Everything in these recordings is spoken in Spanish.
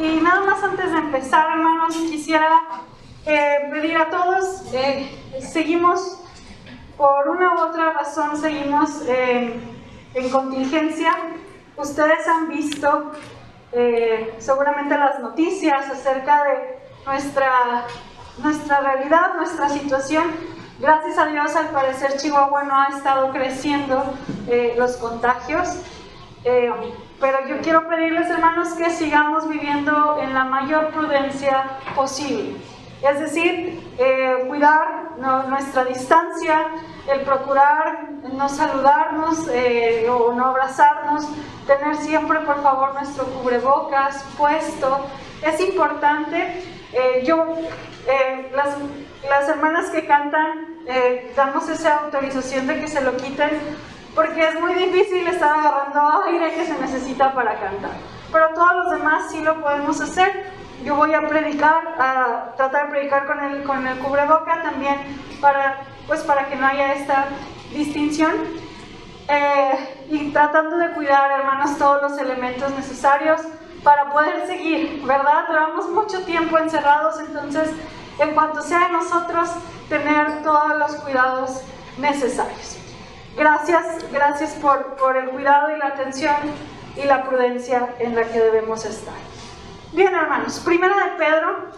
Y nada más antes de empezar, hermanos, quisiera pedir a todos, seguimos, por una u otra razón, seguimos en contingencia. Ustedes han visto seguramente las noticias acerca de nuestra realidad, nuestra situación. Gracias a Dios, al parecer Chihuahua no ha estado creciendo los contagios, pero yo quiero pedirles, hermanos, que sigamos viviendo en la mayor prudencia posible. Es decir, cuidar nuestra distancia, el procurar no saludarnos o no abrazarnos, tener siempre, por favor, nuestro cubrebocas puesto. Es importante. Las hermanas que cantan, damos esa autorización de que se lo quiten, porque es muy difícil estar agarrando aire que se necesita para cantar. Pero todos los demás sí lo podemos hacer. Yo voy a tratar de predicar con el cubreboca también, para que no haya esta distinción. Y tratando de cuidar, hermanos, todos los elementos necesarios para poder seguir, ¿verdad? Duramos mucho tiempo encerrados, entonces, en cuanto sea de nosotros, tener todos los cuidados necesarios. Gracias por el cuidado y la atención y la prudencia en la que debemos estar. Bien, hermanos, Primera de Pedro,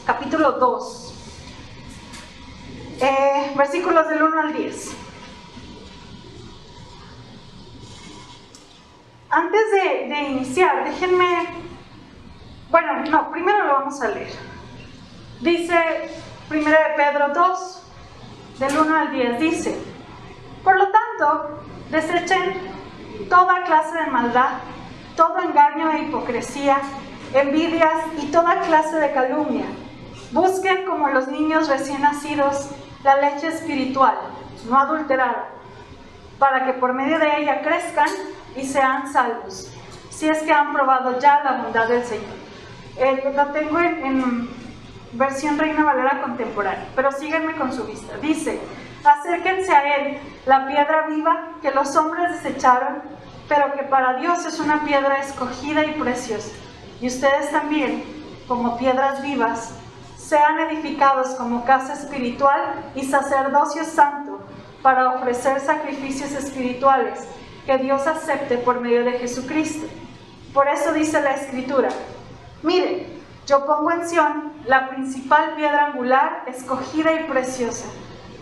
capítulo 2, versículos del 1 al 10. Antes de iniciar, déjenme... primero lo vamos a leer. Dice Primera de Pedro 2, del 1 al 10, dice: por lo tanto, desechen toda clase de maldad, todo engaño e hipocresía, envidias y toda clase de calumnia. Busquen como los niños recién nacidos la leche espiritual, no adulterada, para que por medio de ella crezcan y sean salvos, si es que han probado ya la bondad del Señor. Lo tengo en versión Reina Valera contemporánea, pero síganme con su vista. Dice: acérquense a Él, la piedra viva que los hombres desecharon, pero que para Dios es una piedra escogida y preciosa. Y ustedes también, como piedras vivas, sean edificados como casa espiritual y sacerdocio santo, para ofrecer sacrificios espirituales que Dios acepte por medio de Jesucristo. Por eso dice la Escritura: miren, yo pongo en Sión la principal piedra angular, escogida y preciosa,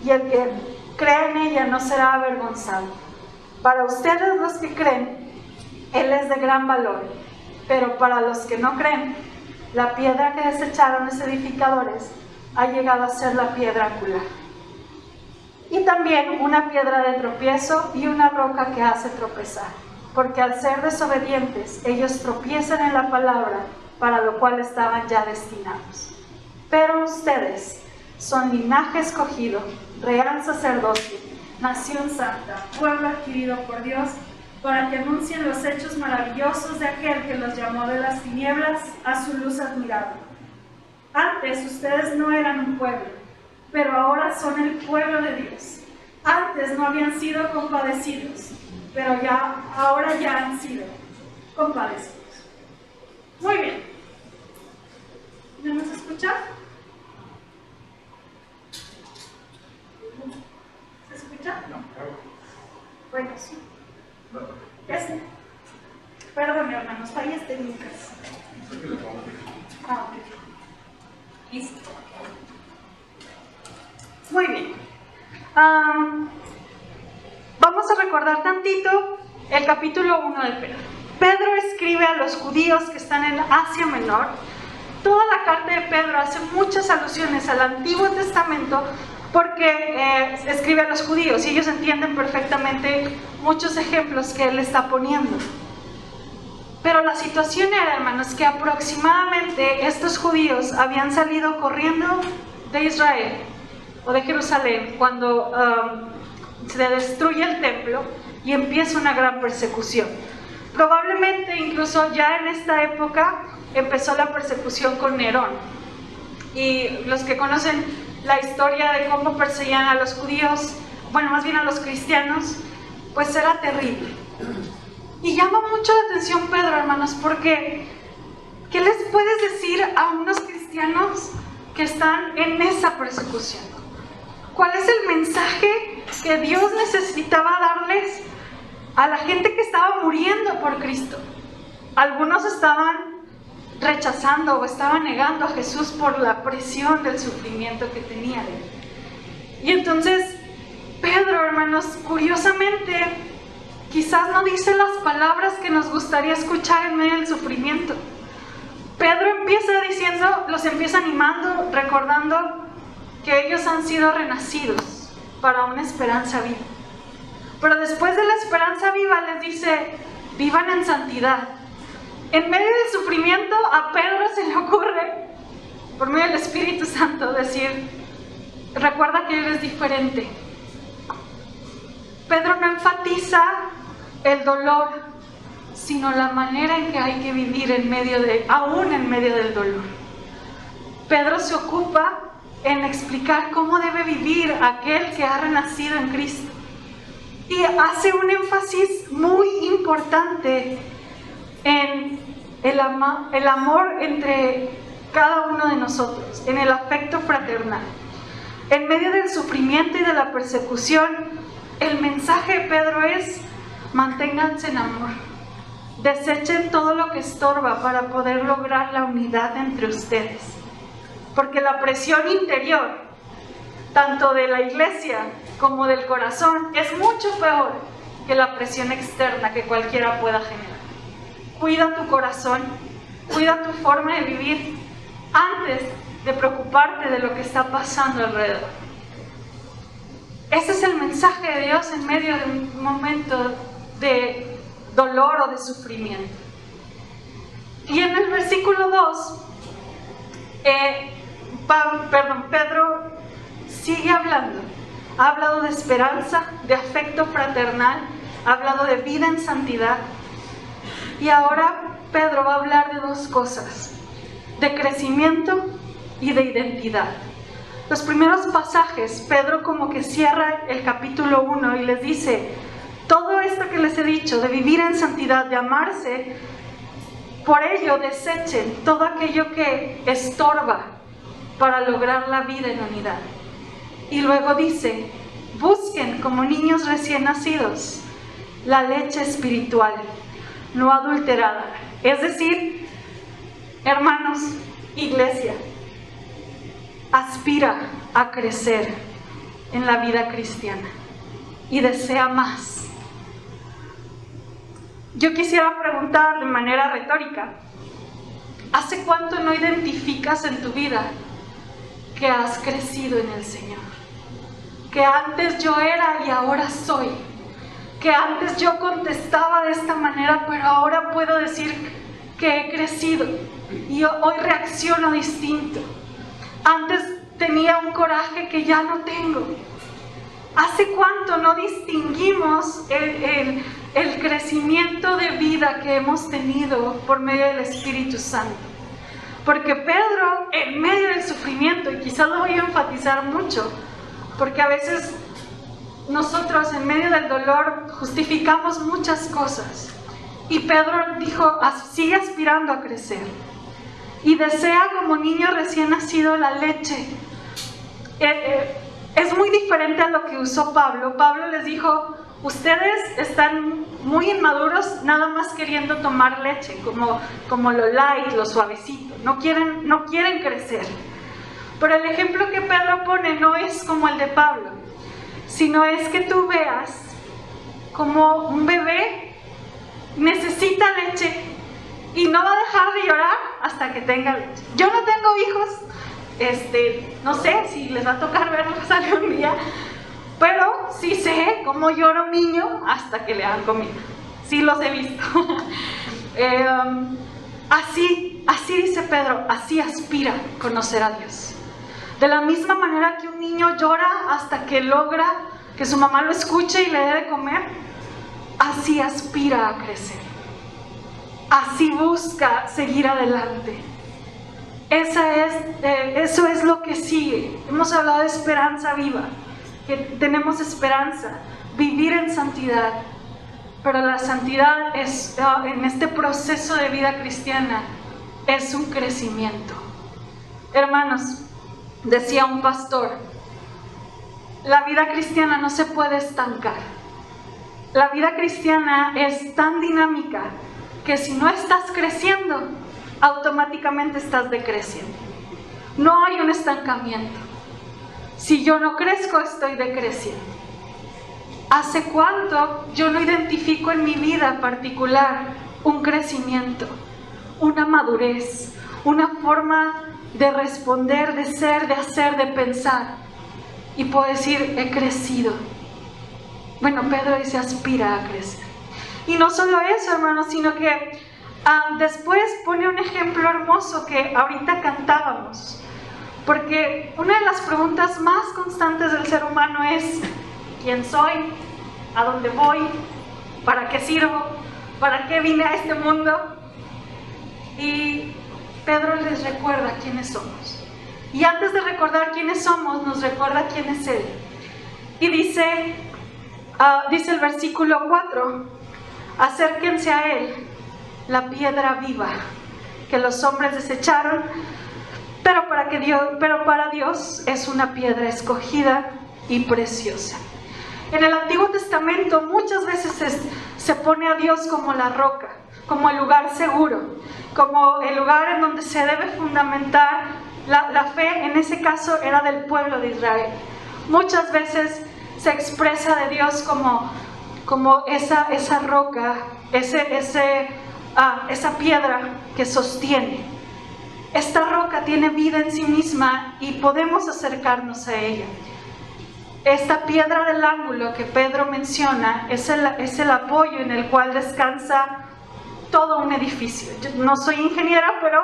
y el que cree en ella no será avergonzado. Para ustedes, los que creen, Él es de gran valor, pero para los que no creen, la piedra que desecharon los edificadores ha llegado a ser la piedra angular, y también una piedra de tropiezo y una roca que hace tropezar, porque al ser desobedientes, ellos tropiezan en la palabra, para lo cual estaban ya destinados. Pero ustedes son linaje escogido, real sacerdocio, nación santa, pueblo adquirido por Dios, para que anuncien los hechos maravillosos de aquel que los llamó de las tinieblas a su luz admirable. Antes ustedes no eran un pueblo, pero ahora son el pueblo de Dios. Antes no habían sido compadecidos, pero ahora ya han sido compadecidos. Muy bien. ¿No nos escucha? ¿Se escucha? No. Bueno, sí. Perdón, hermanos, fallas técnicas. Ok. Listo. Muy bien. Vamos a recordar tantito el capítulo 1 de Pedro. Pedro escribe a los judíos que están en Asia Menor. Toda la carta de Pedro hace muchas alusiones al Antiguo Testamento, porque escribe a los judíos y ellos entienden perfectamente muchos ejemplos que él está poniendo. Pero la situación era, hermanos, que aproximadamente estos judíos habían salido corriendo de Israel o de Jerusalén cuando se destruye el templo y empieza una gran persecución. Probablemente incluso ya en esta época empezó la persecución con Nerón. Y los que conocen la historia de cómo perseguían a los judíos, bueno, más bien a los cristianos, pues era terrible. Y llama mucho la atención Pedro, hermanos, porque ¿qué les puedes decir a unos cristianos que están en esa persecución? ¿Cuál es el mensaje que Dios necesitaba darles a la gente que estaba muriendo por Cristo? Algunos estaban rechazando o estaban negando a Jesús por la presión del sufrimiento que tenían. Y entonces Pedro, hermanos, curiosamente, quizás no dice las palabras que nos gustaría escuchar en medio del sufrimiento. Pedro empieza diciendo, los empieza animando, recordando que ellos han sido renacidos para una esperanza viva. Pero después de la esperanza viva les dice, vivan en santidad. En medio del sufrimiento a Pedro se le ocurre, por medio del Espíritu Santo, decir, recuerda que eres diferente. Pedro no enfatiza el dolor, sino la manera en que hay que vivir aún en medio del dolor. Pedro se ocupa en explicar cómo debe vivir aquel que ha renacido en Cristo. Y hace un énfasis muy importante en el amor entre cada uno de nosotros, en el afecto fraternal. En medio del sufrimiento y de la persecución, el mensaje de Pedro es, manténganse en amor. Desechen todo lo que estorba para poder lograr la unidad entre ustedes. Porque la presión interior, tanto de la iglesia como del corazón, es mucho peor que la presión externa que cualquiera pueda generar. Cuida tu corazón, cuida tu forma de vivir antes de preocuparte de lo que está pasando alrededor. Ese es el mensaje de Dios en medio de un momento de dolor o de sufrimiento. Y en el versículo 2, Pedro sigue hablando. Ha hablado de esperanza, de afecto fraternal, ha hablado de vida en santidad. Y ahora Pedro va a hablar de dos cosas, de crecimiento y de identidad. Los primeros pasajes, Pedro como que cierra el capítulo 1 y les dice, todo esto que les he dicho, de vivir en santidad, de amarse, por ello desechen todo aquello que estorba para lograr la vida en unidad. Y luego dice, busquen como niños recién nacidos la leche espiritual, no adulterada. Es decir, hermanos, iglesia, aspira a crecer en la vida cristiana y desea más. Yo quisiera preguntar de manera retórica, ¿hace cuánto no identificas en tu vida que has crecido en el Señor? Que antes yo era y ahora soy. Que antes yo contestaba de esta manera, pero ahora puedo decir que he crecido y hoy reacciono distinto. Antes tenía un coraje que ya no tengo. ¿Hace cuánto no distinguimos el crecimiento de vida que hemos tenido por medio del Espíritu Santo? Porque Pedro, en medio del sufrimiento, y quizás lo voy a enfatizar mucho, porque a veces nosotros en medio del dolor justificamos muchas cosas. Y Pedro dijo, sigue aspirando a crecer. Y desea como niño recién nacido la leche. Es muy diferente a lo que usó Pablo. Pablo les dijo, ustedes están muy inmaduros nada más queriendo tomar leche, como lo light, lo suavecito. No quieren crecer. Pero el ejemplo que Pedro pone no es como el de Pablo, sino es que tú veas como un bebé necesita leche y no va a dejar de llorar hasta que tenga leche. Yo no tengo hijos, no sé si les va a tocar verlos algún día, pero sí sé cómo llora un niño hasta que le dan comida. Sí los he visto. Así dice Pedro, así aspira a conocer a Dios. De la misma manera que un niño llora hasta que logra que su mamá lo escuche y le dé de comer, así aspira a crecer. Así busca seguir adelante. Eso es lo que sigue. Hemos hablado de esperanza viva, que tenemos esperanza, vivir en santidad. Pero la santidad en este proceso de vida cristiana es un crecimiento. Hermanos, decía un pastor, la vida cristiana no se puede estancar. La vida cristiana es tan dinámica que si no estás creciendo, automáticamente estás decreciendo. No hay un estancamiento. Si yo no crezco, estoy decreciendo. ¿Hace cuánto yo no identifico en mi vida particular un crecimiento, una madurez, una forma de responder, de ser, de hacer, de pensar? Y puedo decir, he crecido. Bueno, Pedro dice, aspira a crecer. Y no solo eso, hermanos, sino que después pone un ejemplo hermoso que ahorita cantábamos. Porque una de las preguntas más constantes del ser humano es, ¿quién soy? ¿A dónde voy? ¿Para qué sirvo? ¿Para qué vine a este mundo? Y Pedro les recuerda quiénes somos. Y antes de recordar quiénes somos, nos recuerda quién es Él. Y dice el versículo 4, acérquense a Él, la piedra viva que los hombres desecharon, pero para Dios es una piedra escogida y preciosa. En el Antiguo Testamento muchas veces se pone a Dios como la roca, como el lugar seguro, como el lugar en donde se debe fundamentar la fe. En ese caso era del pueblo de Israel. Muchas veces se expresa de Dios como esa roca, esa piedra que sostiene. Esta roca tiene vida en sí misma y podemos acercarnos a ella. Esta piedra del ángulo que Pedro menciona es el apoyo en el cual descansa todo un edificio. Yo no soy ingeniera, pero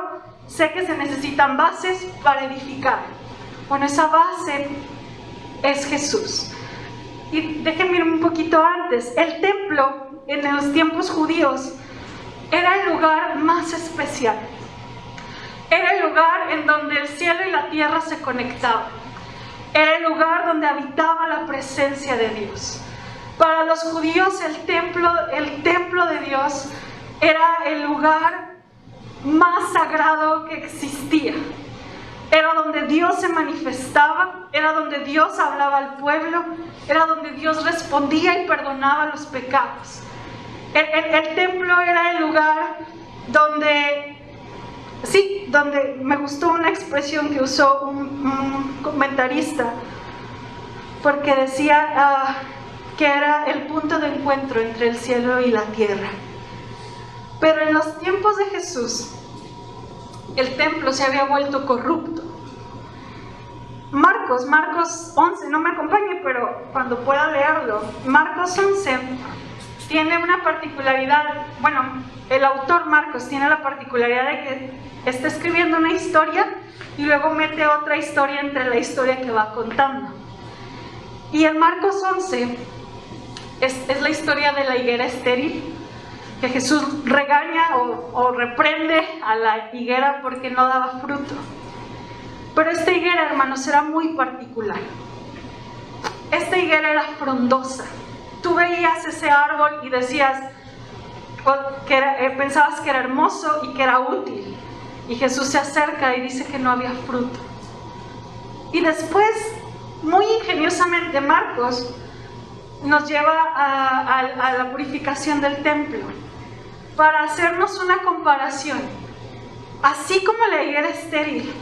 sé que se necesitan bases para edificar. Bueno, esa base es Jesús. Y déjenme ir un poquito antes. El templo en los tiempos judíos era el lugar más especial. Era el lugar en donde el cielo y la tierra se conectaban. Era el lugar donde habitaba la presencia de Dios. Para los judíos el templo de Dios era el lugar más sagrado que existía. Era donde Dios se manifestaba, era donde Dios hablaba al pueblo, era donde Dios respondía y perdonaba los pecados. El templo era el lugar donde me gustó una expresión que usó un comentarista, porque decía que era el punto de encuentro entre el cielo y la tierra. Pero en los tiempos de Jesús, el templo se había vuelto corrupto. Marcos 11, no me acompañe, pero cuando pueda leerlo, Marcos 11 tiene una particularidad. Bueno, el autor Marcos tiene la particularidad de que está escribiendo una historia y luego mete otra historia entre la historia que va contando. Y en Marcos 11 es la historia de la higuera estéril, que Jesús regaña o reprende a la higuera porque no daba fruto. Pero esta higuera, hermanos, era muy particular. Esta higuera era frondosa. Tú veías ese árbol y decías pensabas que era hermoso y que era útil. Y Jesús se acerca y dice que no había fruto. Y después, muy ingeniosamente, Marcos nos lleva a la purificación del templo para hacernos una comparación. Así como la higuera estéril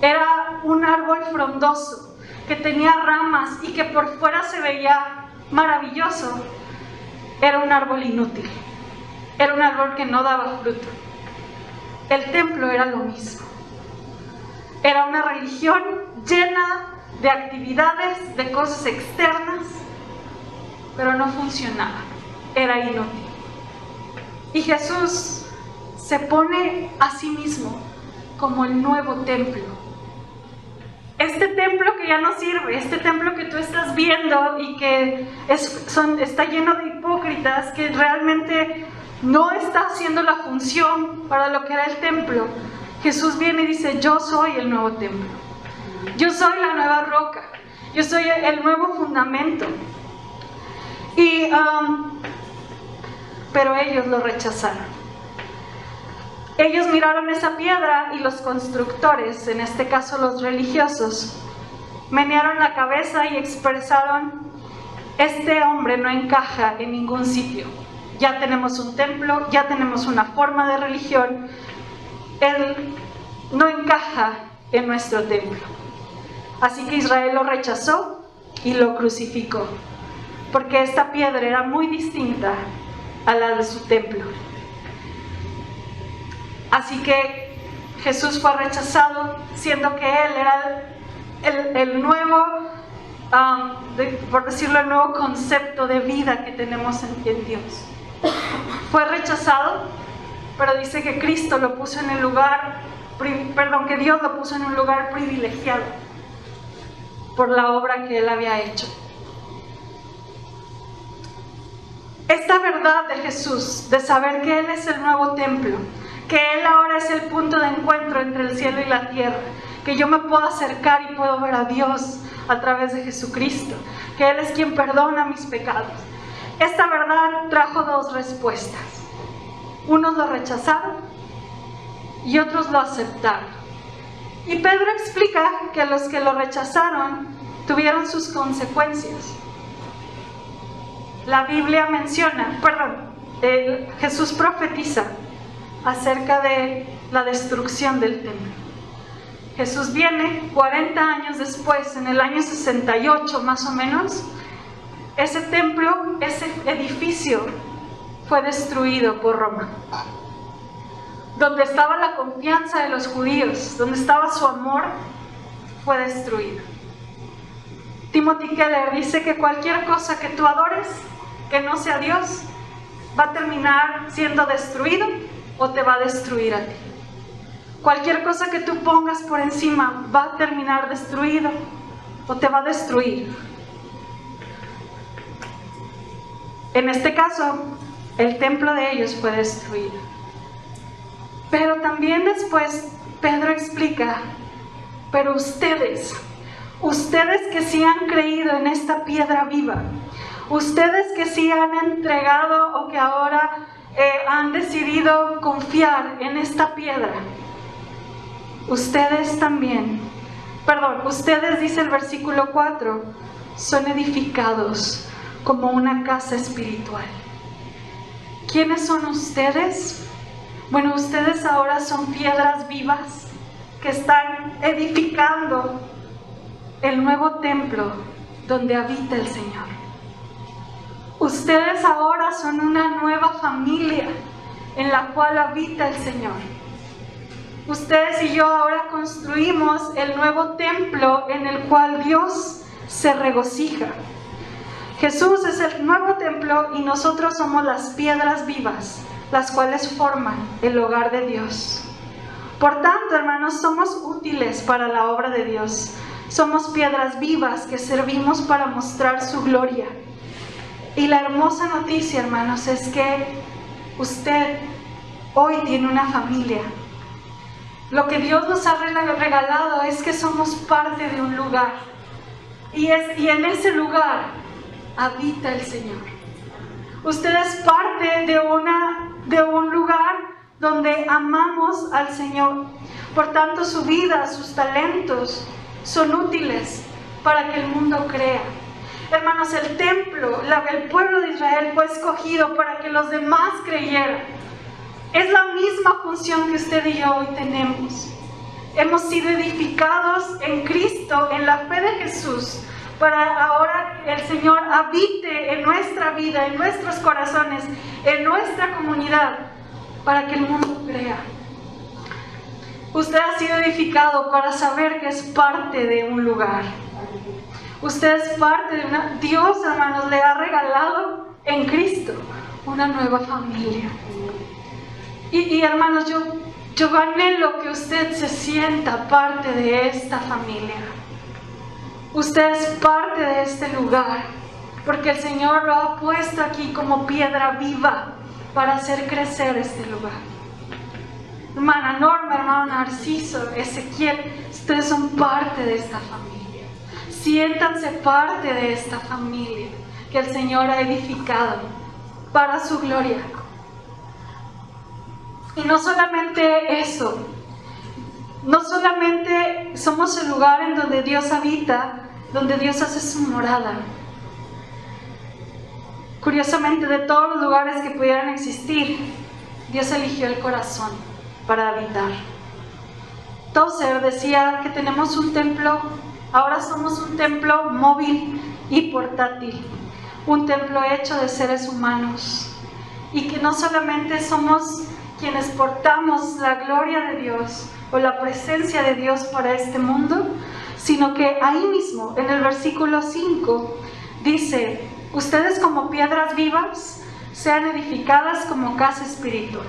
era un árbol frondoso que tenía ramas y que por fuera se veía maravilloso, era un árbol inútil, era un árbol que no daba fruto. El templo era lo mismo. Era una religión llena de actividades, de cosas externas, pero no funcionaba, era inútil. Y Jesús se pone a sí mismo como el nuevo templo. Este templo que ya no sirve, este templo que tú estás viendo y que está lleno de hipócritas, que realmente no está haciendo la función para lo que era el templo. Jesús viene y dice, yo soy el nuevo templo. Yo soy la nueva roca. Yo soy el nuevo fundamento. Pero ellos lo rechazaron. Ellos miraron esa piedra y los constructores, en este caso los religiosos, menearon la cabeza y expresaron: este hombre no encaja en ningún sitio. Ya tenemos un templo, ya tenemos una forma de religión. Él no encaja en nuestro templo. Así que Israel lo rechazó y lo crucificó, porque esta piedra era muy distinta a la de su templo. Así que Jesús fue rechazado, siendo que Él era el nuevo, por decirlo, el nuevo concepto de vida que tenemos en Dios. Fue rechazado, pero dice que Cristo lo puso en el lugar, que Dios lo puso en un lugar privilegiado por la obra que Él había hecho. Esta verdad de Jesús, de saber que Él es el nuevo templo, que Él ahora es el punto de encuentro entre el cielo y la tierra, que yo me puedo acercar y puedo ver a Dios a través de Jesucristo, que Él es quien perdona mis pecados. Esta verdad trajo dos respuestas. Unos lo rechazaron y otros lo aceptaron. Y Pedro explica que los que lo rechazaron tuvieron sus consecuencias. La Biblia menciona, Jesús profetiza acerca de la destrucción del templo. Jesús viene 40 años después, en el año 68 más o menos. Ese templo, ese edificio fue destruido por Roma. Donde estaba la confianza de los judíos, donde estaba su amor, fue destruido. Timothy Keller dice que cualquier cosa que tú adores, que no sea Dios, va a terminar siendo destruido o te va a destruir a ti. Cualquier cosa que tú pongas por encima va a terminar destruido o te va a destruir. En este caso, el templo de ellos fue destruido. Pero también después Pedro explica: pero ustedes que sí han creído en esta piedra viva, ustedes que sí han entregado o que ahora han decidido confiar en esta piedra, ustedes dice el versículo 4, son edificados como una casa espiritual. ¿Quiénes son ustedes? Bueno, ustedes ahora son piedras vivas que están edificando el nuevo templo donde habita el Señor. Ustedes ahora son una nueva familia en la cual habita el Señor. Ustedes y yo ahora construimos el nuevo templo en el cual Dios se regocija. Jesús es el nuevo templo y nosotros somos las piedras vivas, las cuales forman el hogar de Dios. Por tanto, hermanos, somos útiles para la obra de Dios. Somos piedras vivas que servimos para mostrar su gloria. Y la hermosa noticia, hermanos, es que usted hoy tiene una familia. Lo que Dios nos ha regalado es que somos parte de un lugar. Y en ese lugar habita el Señor. Usted es parte de un lugar donde amamos al Señor. Por tanto, su vida, sus talentos son útiles para que el mundo crea. Hermanos, el templo, el pueblo de Israel fue escogido para que los demás creyeran. Es la misma función que usted y yo hoy tenemos. Hemos sido edificados en Cristo, en la fe de Jesús, para ahora el Señor habite en nuestra vida, en nuestros corazones, en nuestra comunidad, para que el mundo crea. Usted ha sido edificado para saber que es parte de un lugar. Usted es parte de una... Dios, hermanos, le ha regalado en Cristo una nueva familia. Y hermanos, yo anhelo que usted se sienta parte de esta familia. Usted es parte de este lugar, porque el Señor lo ha puesto aquí como piedra viva para hacer crecer este lugar. Hermana Norma, hermano Narciso, Ezequiel, ustedes son parte de esta familia. Siéntanse parte de esta familia que el Señor ha edificado para su gloria. Y no solamente eso, no solamente somos el lugar en donde Dios habita, donde Dios hace su morada. Curiosamente, de todos los lugares que pudieran existir, Dios eligió el corazón para habitar. Tozer decía que tenemos un templo, ahora somos un templo móvil y portátil, un templo hecho de seres humanos, y que no solamente somos quienes portamos la gloria de Dios o la presencia de Dios para este mundo, sino que ahí mismo, en el versículo 5, dice: ustedes como piedras vivas sean edificadas como casa espiritual.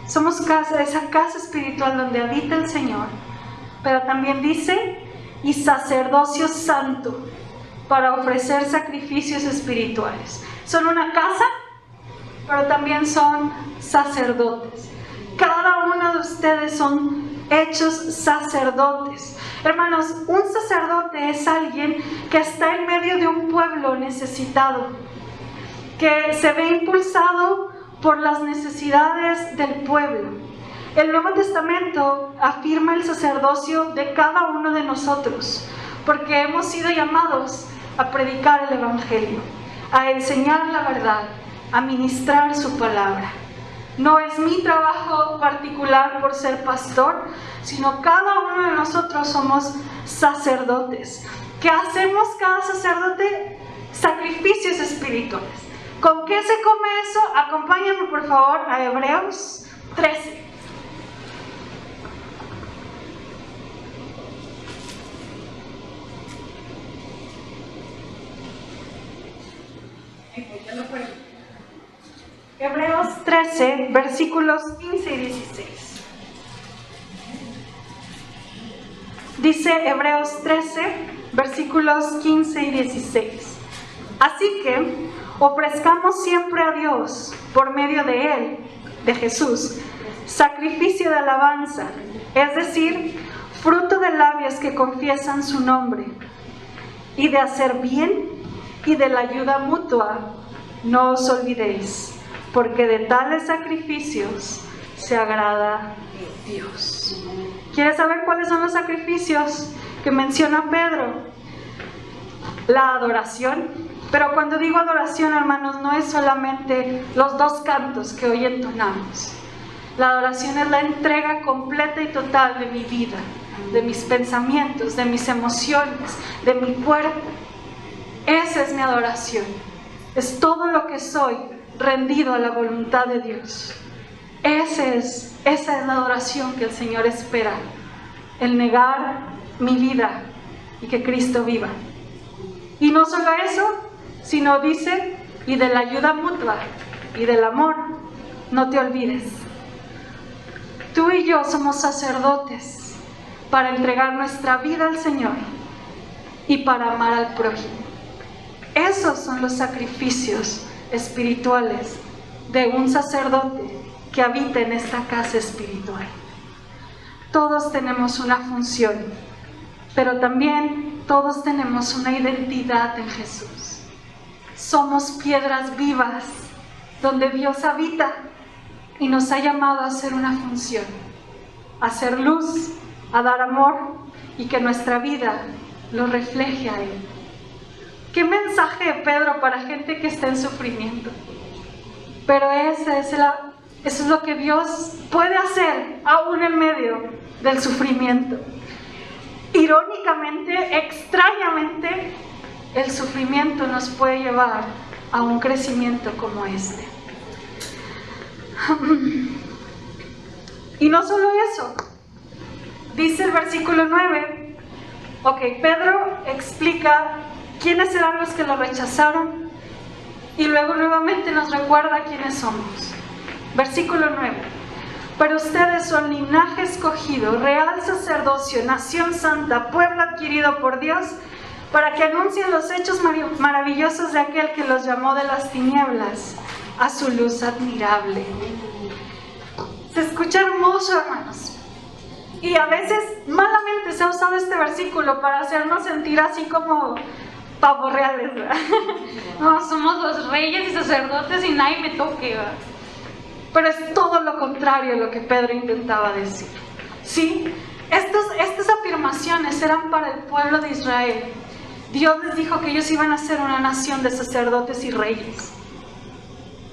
Somos esa casa espiritual donde habita el Señor, pero también dice: y sacerdocio santo, para ofrecer sacrificios espirituales. Son una casa, pero también son sacerdotes. Cada uno de ustedes son hechos sacerdotes. Hermanos, un sacerdote es alguien que está en medio de un pueblo necesitado, que se ve impulsado por las necesidades del pueblo. El Nuevo Testamento afirma el sacerdocio de cada uno de nosotros, porque hemos sido llamados a predicar el Evangelio, a enseñar la verdad, a ministrar su palabra. No es mi trabajo particular por ser pastor, sino cada uno de nosotros somos sacerdotes. ¿Qué hacemos cada sacerdote? Sacrificios espirituales. ¿Con qué se come eso? Acompáñame por favor a Hebreos 13. Hebreos 13, versículos 15 y 16. Dice Hebreos 13, versículos 15 y 16. Así que ofrezcamos siempre a Dios, por medio de Él, de Jesús, sacrificio de alabanza, es decir, fruto de labios que confiesan su nombre, y de hacer bien y de la ayuda mutua, no os olvidéis, porque de tales sacrificios se agrada Dios. ¿Quieres saber cuáles son los sacrificios que menciona Pedro? La adoración. Pero cuando digo adoración, hermanos, no es solamente los dos cantos que hoy entonamos. La adoración es la entrega completa y total de mi vida, de mis pensamientos, de mis emociones, de mi cuerpo. Esa es mi adoración. Es todo lo que soy rendido a la voluntad de Dios. Esa es la adoración que el Señor espera. El negar mi vida y que Cristo viva. Y no solo eso, sino dice, y de la ayuda mutua y del amor, no te olvides. Tú y yo somos sacerdotes para entregar nuestra vida al Señor y para amar al prójimo. Esos son los sacrificios espirituales de un sacerdote que habita en esta casa espiritual. Todos tenemos una función, pero también todos tenemos una identidad en Jesús. Somos piedras vivas donde Dios habita y nos ha llamado a hacer una función, a hacer luz, a dar amor y que nuestra vida lo refleje a Él. ¿Qué mensaje de Pedro para gente que está en sufrimiento? Pero eso es lo que Dios puede hacer aún en medio del sufrimiento. Irónicamente, extrañamente, el sufrimiento nos puede llevar a un crecimiento como este. Y no solo eso, dice el versículo 9, Pedro explica quiénes eran los que lo rechazaron y luego nuevamente nos recuerda quiénes somos. Versículo 9. Pero ustedes son linaje escogido, real sacerdocio, nación santa, pueblo adquirido por Dios, para que anuncien los hechos maravillosos de aquel que los llamó de las tinieblas a su luz admirable. Se escucha hermoso, hermanos. Y a veces malamente se ha usado este versículo para hacernos sentir así como pavos reales, ¿verdad? No, somos los reyes y sacerdotes y nadie me toque, ¿verdad? Pero es todo lo contrario a lo que Pedro intentaba decir. ¿Sí? Estas afirmaciones eran para el pueblo de Israel. Dios les dijo que ellos iban a ser una nación de sacerdotes y reyes.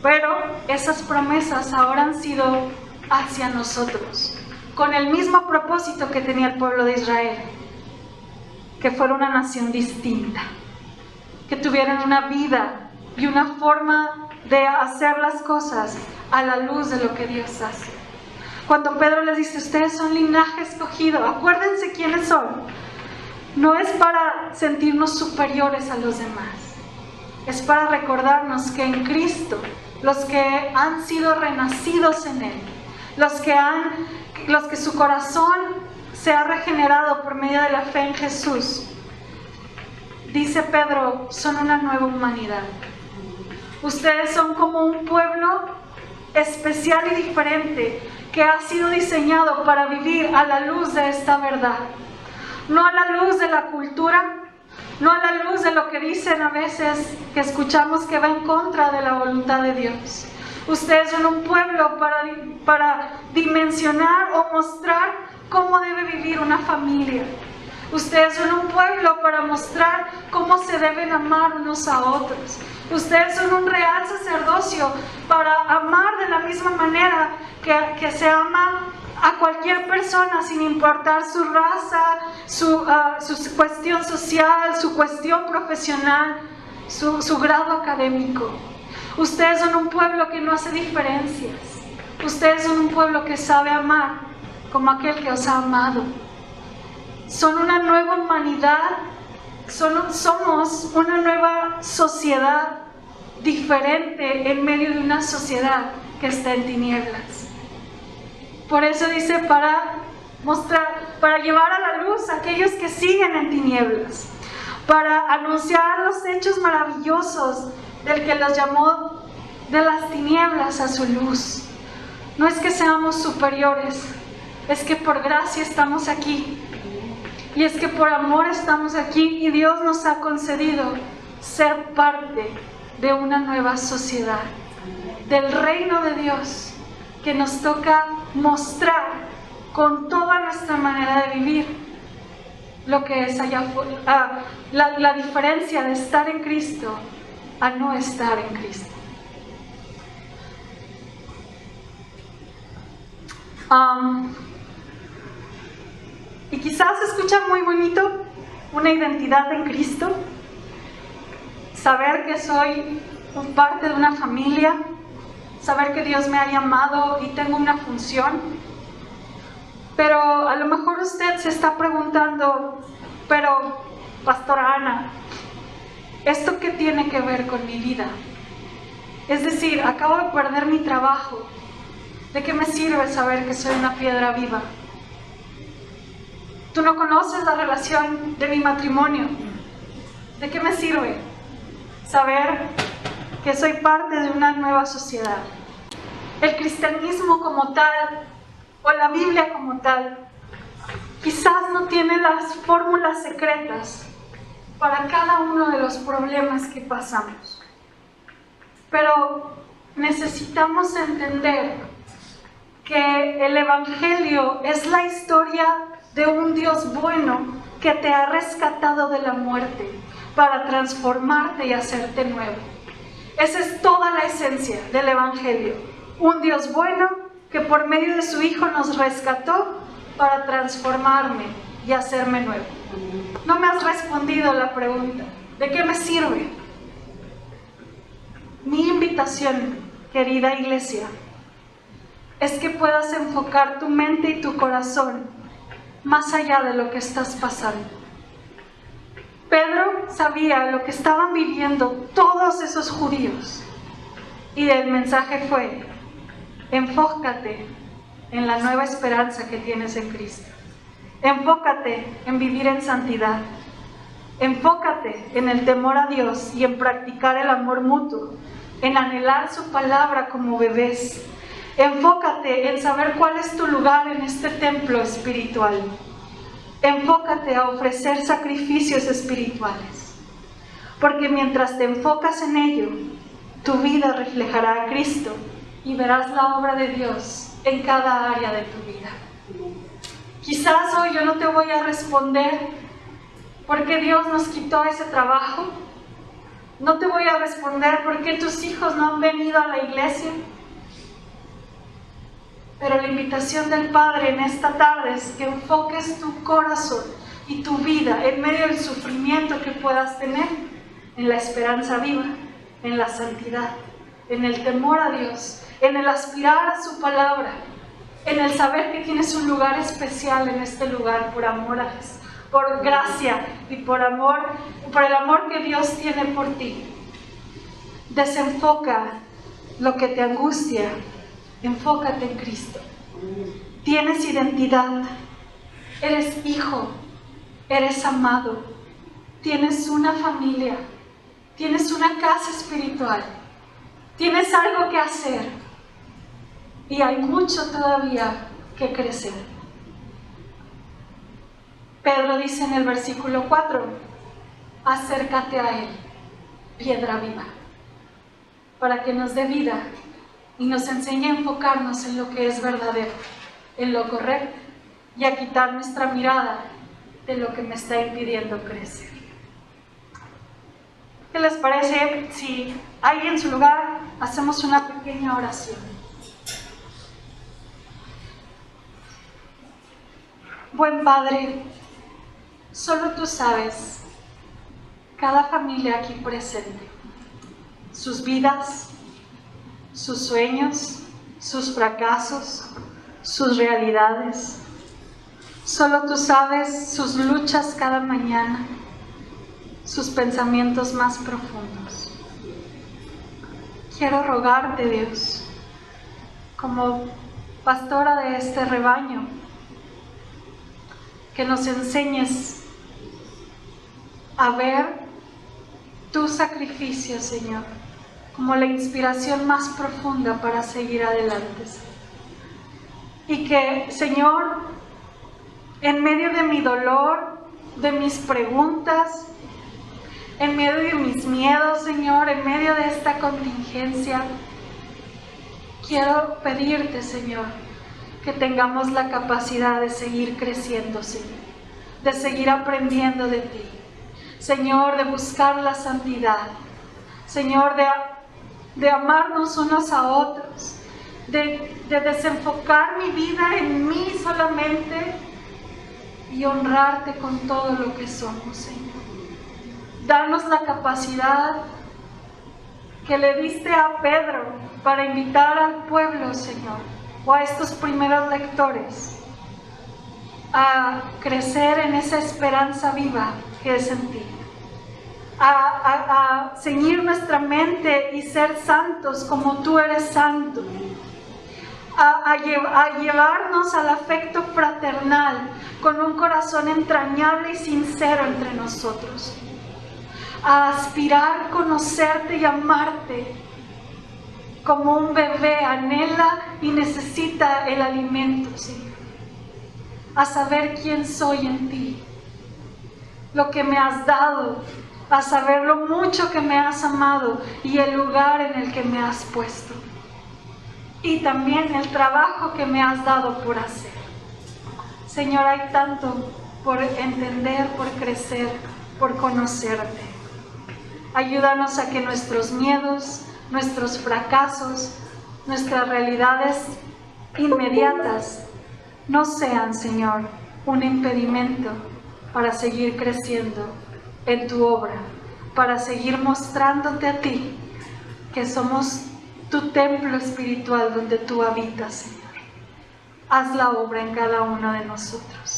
Pero esas promesas ahora han sido hacia nosotros, con el mismo propósito que tenía el pueblo de Israel, que fuera una nación distinta, que tuvieran una vida y una forma de hacer las cosas a la luz de lo que Dios hace. Cuando Pedro les dice, ustedes son linaje escogido, acuérdense quiénes son. No es para sentirnos superiores a los demás, es para recordarnos que en Cristo, los que han sido renacidos en Él, los que su corazón se ha regenerado por medio de la fe en Jesús, dice Pedro, son una nueva humanidad. Ustedes son como un pueblo especial y diferente que ha sido diseñado para vivir a la luz de esta verdad. No a la luz de la cultura, no a la luz de lo que dicen a veces, que escuchamos que va en contra de la voluntad de Dios. Ustedes son un pueblo para dimensionar o mostrar cómo debe vivir una familia. Ustedes son un pueblo para mostrar cómo se deben amar unos a otros. Ustedes son un real sacerdocio para amar de la misma manera que se ama a cualquier persona, sin importar su raza, su cuestión social, su cuestión profesional, su grado académico. Ustedes son un pueblo que no hace diferencias. Ustedes son un pueblo que sabe amar como aquel que os ha amado. Son una nueva humanidad, somos una nueva sociedad diferente en medio de una sociedad que está en tinieblas. Por eso dice, para llevar a la luz a aquellos que siguen en tinieblas, para anunciar los hechos maravillosos del que los llamó de las tinieblas a su luz. No es que seamos superiores, es que por gracia estamos aquí. Y es que por amor estamos aquí y Dios nos ha concedido ser parte de una nueva sociedad, del reino de Dios, que nos toca mostrar con toda nuestra manera de vivir lo que es allá afuera, la diferencia de estar en Cristo a no estar en Cristo. Y quizás se escucha muy bonito una identidad en Cristo, saber que soy parte de una familia, saber que Dios me ha llamado y tengo una función. Pero a lo mejor usted se está preguntando, pero Pastora Ana, ¿esto qué tiene que ver con mi vida? Es decir, acabo de perder mi trabajo. ¿De qué me sirve saber que soy una piedra viva? Tú no conoces la relación de mi matrimonio. ¿De qué me sirve saber que soy parte de una nueva sociedad? El cristianismo como tal, o la Biblia como tal, quizás no tiene las fórmulas secretas para cada uno de los problemas que pasamos. Pero necesitamos entender que el Evangelio es la historia de un Dios bueno que te ha rescatado de la muerte para transformarte y hacerte nuevo. Esa es toda la esencia del Evangelio. Un Dios bueno que por medio de su Hijo nos rescató para transformarme y hacerme nuevo. No me has respondido la pregunta, ¿de qué me sirve? Mi invitación, querida iglesia, es que puedas enfocar tu mente y tu corazón más allá de lo que estás pasando. Pedro sabía lo que estaban viviendo todos esos judíos y el mensaje fue: enfócate en la nueva esperanza que tienes en Cristo. Enfócate en vivir en santidad. Enfócate en el temor a Dios y en practicar el amor mutuo, en anhelar su palabra como bebés. Enfócate en saber cuál es tu lugar en este templo espiritual. Enfócate a ofrecer sacrificios espirituales. Porque mientras te enfocas en ello, tu vida reflejará a Cristo y verás la obra de Dios en cada área de tu vida. Quizás hoy yo no te voy a responder porque Dios nos quitó ese trabajo. No te voy a responder porque tus hijos no han venido a la iglesia. Pero la invitación del Padre en esta tarde es que enfoques tu corazón y tu vida en medio del sufrimiento que puedas tener, en la esperanza viva, en la santidad, en el temor a Dios, en el aspirar a su palabra, en el saber que tienes un lugar especial en este lugar por amor a Jesús, por gracia y por amor, por el amor que Dios tiene por ti. Desenfoca lo que te angustia, enfócate en Cristo. Tienes identidad, eres hijo, eres amado, tienes una familia, tienes una casa espiritual, tienes algo que hacer y hay mucho todavía que crecer. Pedro dice en el versículo 4, acércate a Él, piedra viva, para que nos dé vida y nos enseñe a enfocarnos en lo que es verdadero, en lo correcto, y a quitar nuestra mirada de lo que me está impidiendo crecer. ¿Qué les parece si ahí en su lugar hacemos una pequeña oración? Buen Padre, solo tú sabes cada familia aquí presente, sus vidas, sus sueños, sus fracasos, sus realidades. Solo tú sabes sus luchas cada mañana, sus pensamientos más profundos. Quiero rogarte, Dios, como pastora de este rebaño, que nos enseñes a ver tu sacrificio, Señor, como la inspiración más profunda para seguir adelante. Y que, Señor, en medio de mi dolor, de mis preguntas, en medio de mis miedos, Señor, en medio de esta contingencia, quiero pedirte, Señor, que tengamos la capacidad de seguir creciendo, Señor, de seguir aprendiendo de ti, Señor, de buscar la santidad, Señor, de amarnos unos a otros, de desenfocar mi vida en mí solamente y honrarte con todo lo que somos, Señor. Danos la capacidad que le diste a Pedro para invitar al pueblo, Señor, o a estos primeros lectores, a crecer en esa esperanza viva que es en ti. A ceñir nuestra mente y ser santos como tú eres santo. A llevarnos al afecto fraternal con un corazón entrañable y sincero entre nosotros. A aspirar a conocerte y amarte como un bebé anhela y necesita el alimento, Señor. A saber quién soy en ti, lo que me has dado, a saber lo mucho que me has amado y el lugar en el que me has puesto. Y también el trabajo que me has dado por hacer. Señor, hay tanto por entender, por crecer, por conocerte. Ayúdanos a que nuestros miedos, nuestros fracasos, nuestras realidades inmediatas no sean, Señor, un impedimento para seguir creciendo en tu obra, para seguir mostrándote a ti que somos tu templo espiritual donde tú habitas, Señor. Haz la obra en cada uno de nosotros.